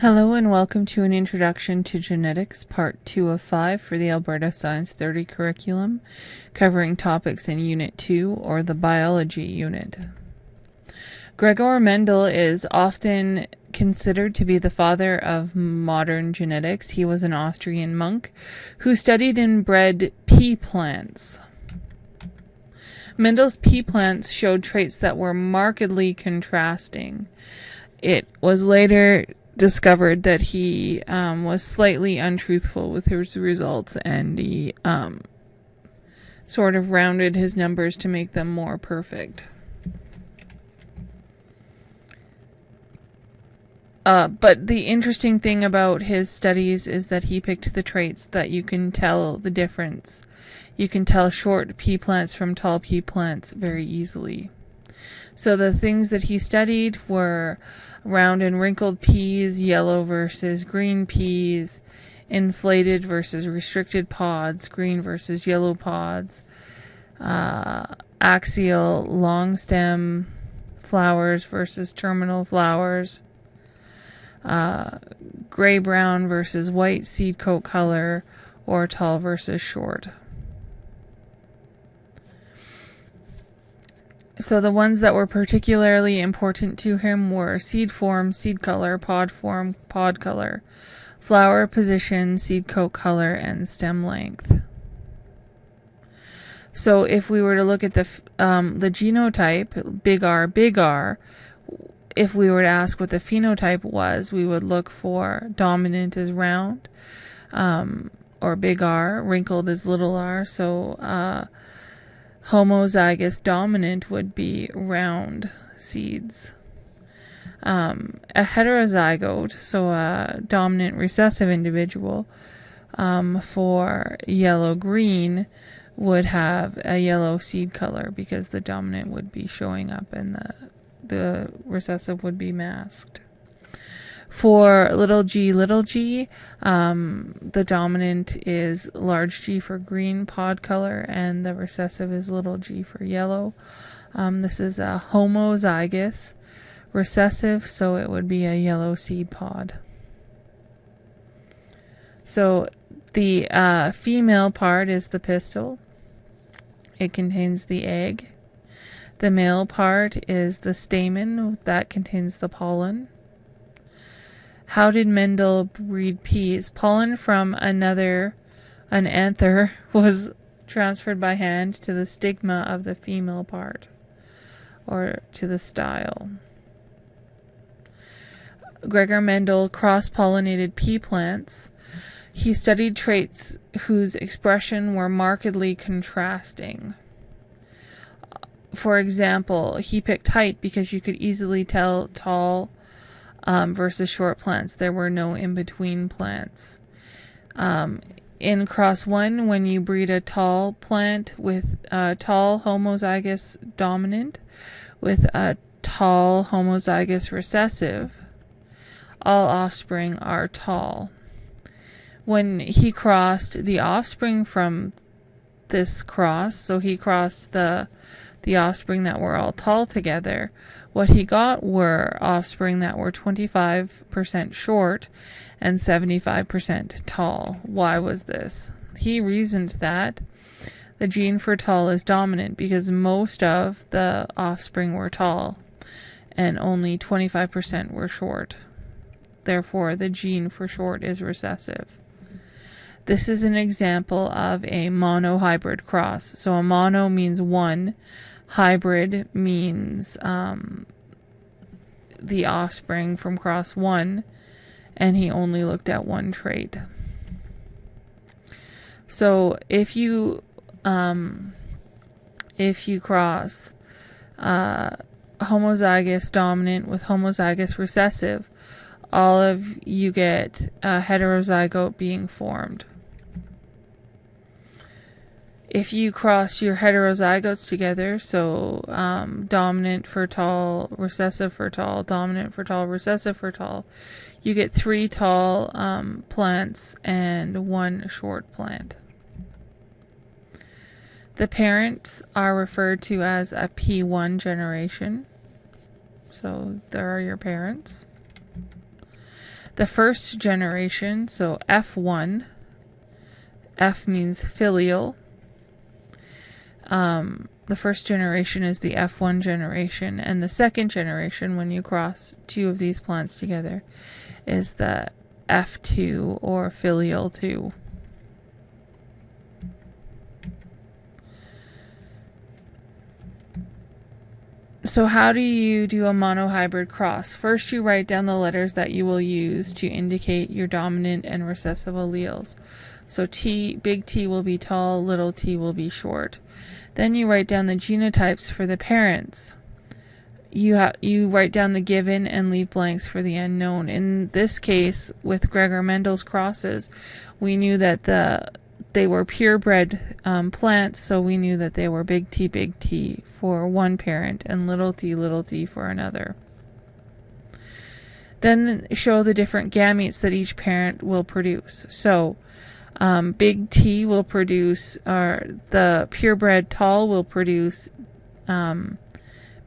Hello and welcome to an Introduction to Genetics, Part 2 of 5 for the Alberta Science 30 curriculum, covering topics in Unit 2 or the Biology unit. Gregor Mendel is often considered to be the father of modern genetics. He was an Austrian monk who studied and bred pea plants. Mendel's pea plants showed traits that were markedly contrasting. It was later discovered that he was slightly untruthful with his results, and he sort of rounded his numbers to make them more perfect. But the interesting thing about his studies is that he picked the traits that you can tell the difference. You can tell short pea plants from tall pea plants very easily. So the things that he studied were round and wrinkled peas, yellow versus green peas, inflated versus restricted pods, green versus yellow pods, axial long stem flowers versus terminal flowers, gray-brown versus white seed coat color, or tall versus short. So the ones that were particularly important to him were seed form, seed color, pod form, pod color, flower position, seed coat color, and stem length. So if we were to look at the genotype, big R, if we were to ask what the phenotype was, we would look for dominant as round, or big R, wrinkled as little r. So homozygous dominant would be round seeds. A heterozygote, so a dominant recessive individual, for yellow-green would have a yellow seed color because the dominant would be showing up and the recessive would be masked. For little g, the dominant is large G for green pod color, and the recessive is little g for yellow. This is a homozygous recessive, so it would be a yellow seed pod. So the female part is the pistil. It contains the egg. The male part is the stamen. That contains the pollen. How did Mendel breed peas? Pollen from an anther, was transferred by hand to the stigma of the female part, or to the style. Gregor Mendel cross-pollinated pea plants. He studied traits whose expression were markedly contrasting. For example, he picked height because you could easily tell tall versus short plants. There were no in-between plants. In cross 1, when you breed a tall plant with a tall homozygous dominant with a tall homozygous recessive, all offspring are tall. When he crossed the offspring from this cross, so he crossed the offspring that were all tall together, what he got were offspring that were 25% short and 75% tall. Why was this? He reasoned that the gene for tall is dominant because most of the offspring were tall and only 25% were short. Therefore, the gene for short is recessive. This is an example of a monohybrid cross. So a mono means one. Hybrid means the offspring from cross 1, and he only looked at one trait. So if you cross homozygous dominant with homozygous recessive, all of you get a heterozygote being formed. If you cross your heterozygotes together, so dominant for tall, recessive for tall, dominant for tall, recessive for tall, you get 3 tall plants and 1 short plant. The parents are referred to as a P1 generation. So there are your parents. The first generation, so F1, F means filial. The first generation is the F1 generation, and the second generation, when you cross two of these plants together, is the F2 or filial 2. So how do you do a monohybrid cross? First, you write down the letters that you will use to indicate your dominant and recessive alleles. So big T will be tall, little t will be short. Then you write down the genotypes for the parents. You write down the given and leave blanks for the unknown. In this case, with Gregor Mendel's crosses, we knew that they were purebred plants, so we knew that they were big T for one parent and little t for another. Then show the different gametes that each parent will produce. So big T will produce, the purebred tall will produce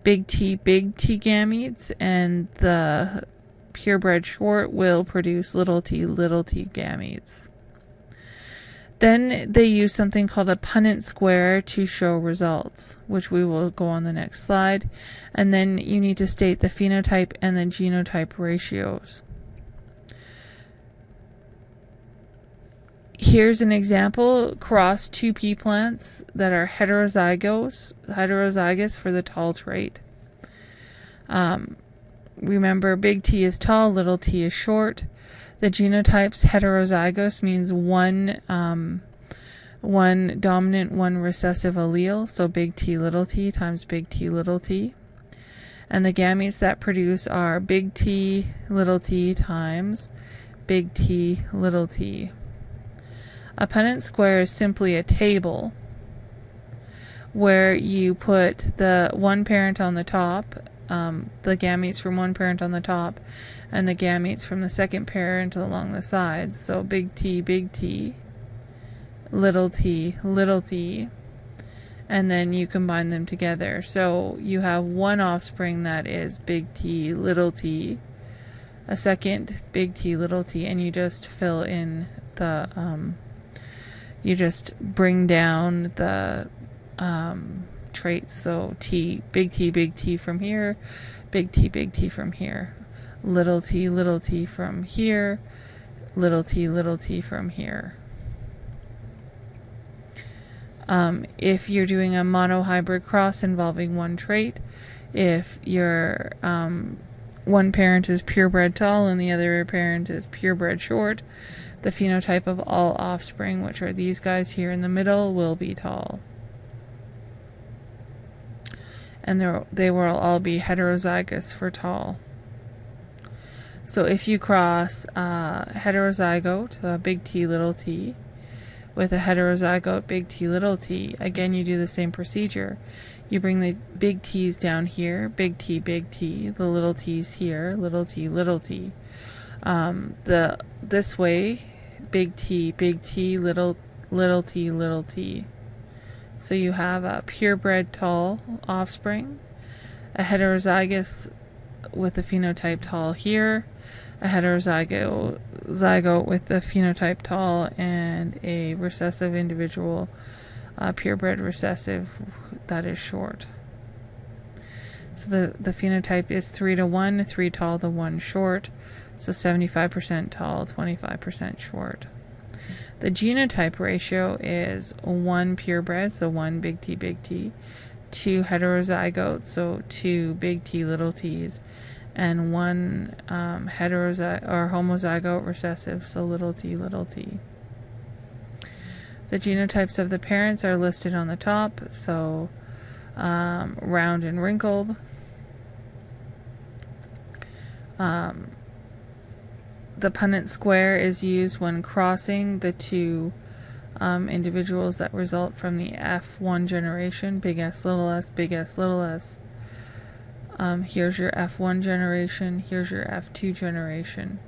big T gametes, and the purebred short will produce little t gametes. Then they use something called a Punnett square to show results, which we will go on the next slide. And then you need to state the phenotype and the genotype ratios. Here's an example: cross two pea plants that are heterozygous for the tall trait. Remember, big T is tall, little t is short. The genotypes heterozygous means one dominant, one recessive allele, so big T little t times big T little t. And the gametes that produce are big T little t times big T little t. A Punnett square is simply a table where you put the one parent on the top, the gametes from one parent on the top, and the gametes from the second parent along the sides. So big T, little t, and then you combine them together. So you have one offspring that is big T, little t, a second big T, little t, and you just fill in the, you just bring down the traits. So big T from here, big T from here, little t from here, little t from here. If you're doing a monohybrid cross involving one trait, if your one parent is purebred tall and the other parent is purebred short, the phenotype of all offspring, which are these guys here in the middle, will be tall. And they will all be heterozygous for tall. So if you cross heterozygote, big T, little t, with a heterozygote, big T, little t, again you do the same procedure. You bring the big T's down here, big T, the little t's here, little t, this way, big T, little t. So you have a purebred tall offspring, a heterozygous with the phenotype tall here, a heterozygote with the phenotype tall, and a recessive individual, purebred recessive, that is short. So the phenotype is 3 to 1, 3 tall to 1 short, so 75% tall, 25% short. The genotype ratio is 1 purebred, so 1 big T, 2 heterozygotes, so 2 big T, little t's, and 1 homozygote recessive, so little t. The genotypes of the parents are listed on the top, so round and wrinkled. The Punnett square is used when crossing the two individuals that result from the F1 generation, big S, little s, big S, little s. Here's your F1 generation, here's your F2 generation.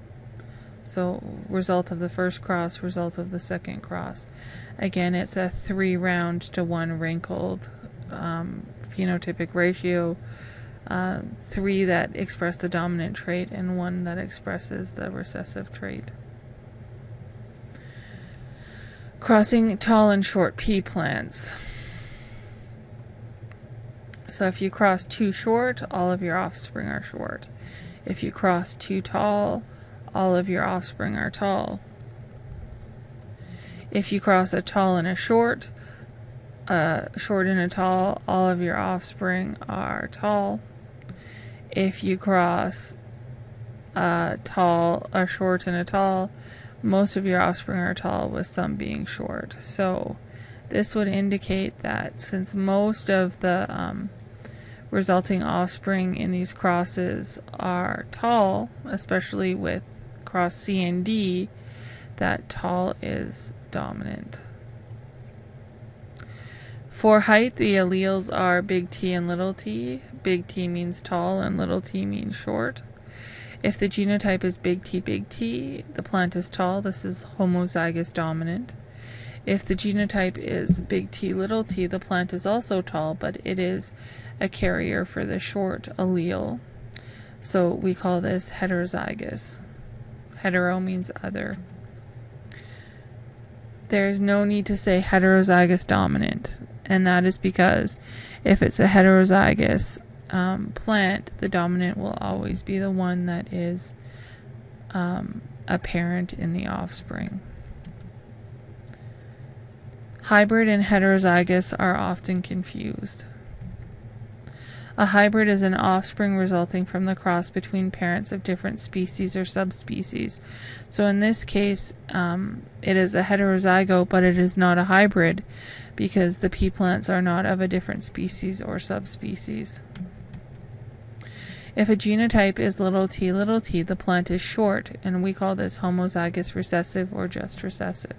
So result of the first cross, result of the second cross. Again, it's a 3 round to 1 wrinkled phenotypic ratio. 3 that express the dominant trait, and 1 that expresses the recessive trait. Crossing tall and short pea plants. So if you cross too short, all of your offspring are short. If you cross too tall, all of your offspring are tall. If you cross a tall and a short and a tall, all of your offspring are tall. If you cross a short and a tall, most of your offspring are tall, with some being short. So this would indicate that since most of the resulting offspring in these crosses are tall, especially with cross C and D, that tall is dominant. For height, the alleles are big T and little t. Big T means tall and little t means short. If the genotype is big T, the plant is tall. This is homozygous dominant. If the genotype is big T, the plant is also tall, but it is a carrier for the short allele. So we call this heterozygous. Hetero means other. There is no need to say heterozygous dominant, and that is because if it's a heterozygous plant, the dominant will always be the one that is apparent in the offspring. Hybrid and heterozygous are often confused. A hybrid is an offspring resulting from the cross between parents of different species or subspecies. So in this case, it is a heterozygote, but it is not a hybrid because the pea plants are not of a different species or subspecies. If a genotype is little t, the plant is short, and we call this homozygous recessive or just recessive.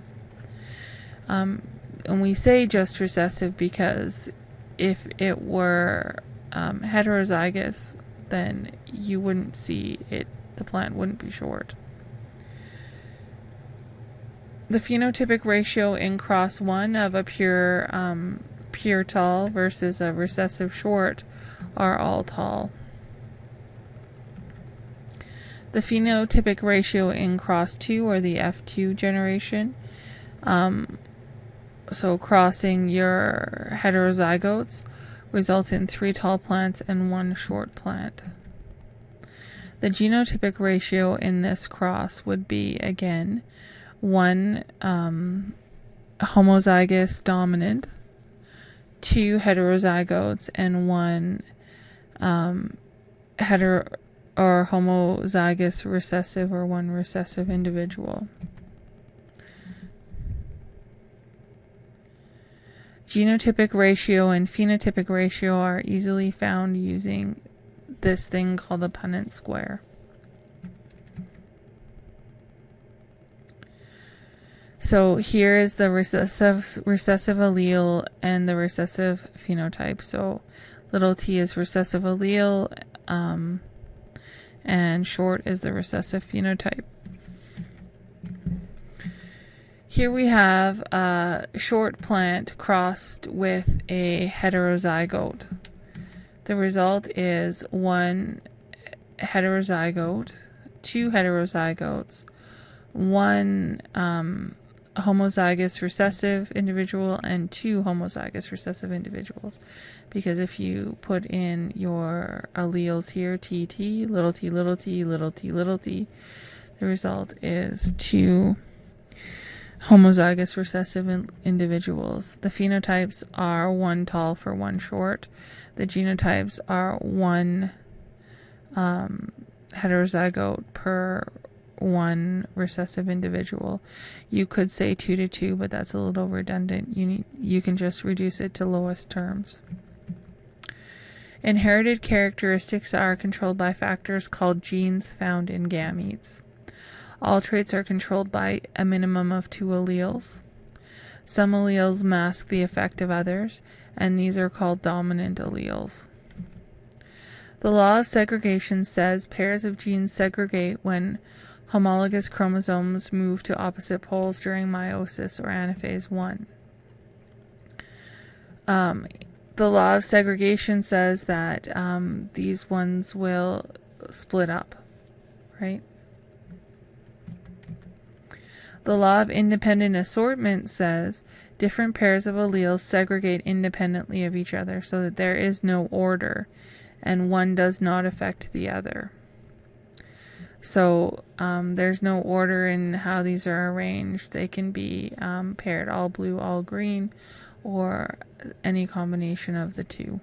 And we say just recessive because if it were heterozygous, then you wouldn't see it, the plant wouldn't be short. The phenotypic ratio in cross 1 of a pure tall versus a recessive short are all tall. The phenotypic ratio in cross 2, or the F2 generation, so crossing your heterozygotes, result in 3 tall plants and 1 short plant. The genotypic ratio in this cross would be, again, 1 homozygous dominant, 2 heterozygotes, and 1 homozygous recessive, or 1 recessive individual. Genotypic ratio and phenotypic ratio are easily found using this thing called the Punnett square. So here is the recessive allele and the recessive phenotype. So little t is recessive allele, and short is the recessive phenotype. Here we have a short plant crossed with a heterozygote. The result is 1 heterozygote, 2 heterozygotes, 1 homozygous recessive individual, and 2 homozygous recessive individuals. Because if you put in your alleles here, TT, little t, little t, little t, little t, the result is 2 homozygous recessive individuals. The phenotypes are 1 tall for 1 short. The genotypes are 1 heterozygote per 1 recessive individual. You could say 2 to 2, but that's a little redundant. You can just reduce it to lowest terms. Inherited characteristics are controlled by factors called genes found in gametes. All traits are controlled by a minimum of 2 alleles. Some alleles mask the effect of others, and these are called dominant alleles. The law of segregation says pairs of genes segregate when homologous chromosomes move to opposite poles during meiosis or anaphase 1. The law of segregation says that these ones will split up, right? The law of independent assortment says different pairs of alleles segregate independently of each other so that there is no order and one does not affect the other. So there's no order in how these are arranged. They can be paired all blue, all green, or any combination of the two.